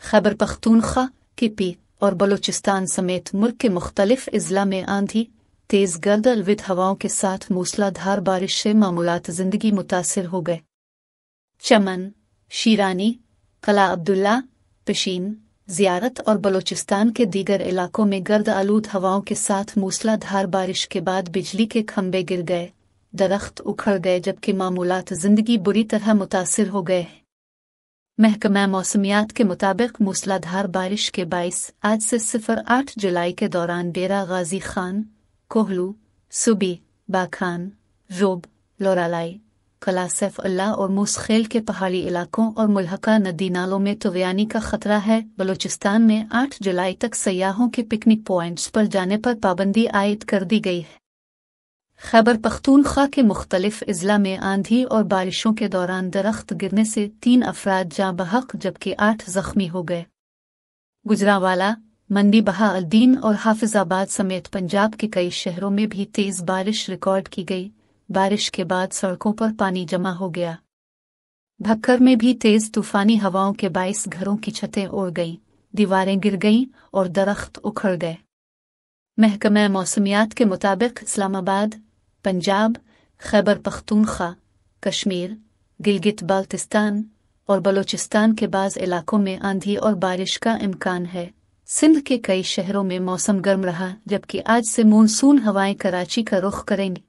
खैबर पख्तूनख्वा के पी और बलूचिस्तान समेत मुल्क के मुख्तलिफ अजला में आंधी तेज़ गर्द अलविद हवाओं के साथ मूसलाधार बारिश से मामूलात ज़िंदगी मुतासिर हो गए। चमन, शीरानी, कला अब्दुल्ला, पशीन, ज़ियारत और बलूचिस्तान के दीगर इलाकों में गर्द आलूद हवाओं के साथ मूसलाधार बारिश के बाद बिजली के खंभे गिर गए, दरख्त उखड़ गए, जबकि मामूलात ज़िंदगी बुरी तरह मुतासिर हो गए। महकमा मौसमियात के मुताबिक मूसलाधार बारिश के बाइस आज से 08 जुलाई के दौरान डेरा गाजी खान, कोहलू, सुबी, बाखान, रोब, लोरालाई, कला सैफ अल्लाह और मूसखेल के पहाड़ी इलाकों और मुल्हका नदी नालों में तुग़यानी का खतरा है। बलूचिस्तान में 8 जुलाई तक सयाहों के पिकनिक पॉइंट्स पर जाने पर पाबंदी आयद कर दी गई है। खैबर पख्तूनख्वा के मुख्तलिफ अजला में आंधी और बारिशों के दौरान दरख्त गिरने से 3 अफराद जाँ बहक जबकि 8 जख्मी हो गए। गुजरांवाला, मंडी बहाउद्दीन और हाफिजाबाद समेत पंजाब के कई शहरों में भी तेज बारिश रिकॉर्ड की गई। बारिश के बाद सड़कों पर पानी जमा हो गया। भक्कर में भी तेज तूफानी हवाओं के बाइस घरों की छतें उड़ गईं, दीवारें गिर गईं और दरख्त उखड़ गए। महकमा मौसमियात के मुताबिक इस्लामाबाद, पंजाब, खैबर पख्तूनख्वा, कश्मीर, गिलगित बाल्तिस्तान और बलूचिस्तान के बाज़ इलाकों में आंधी और बारिश का इम्कान है। सिंध के कई शहरों में मौसम गर्म रहा, जबकि आज से मानसून हवाएं कराची का रुख करेंगी।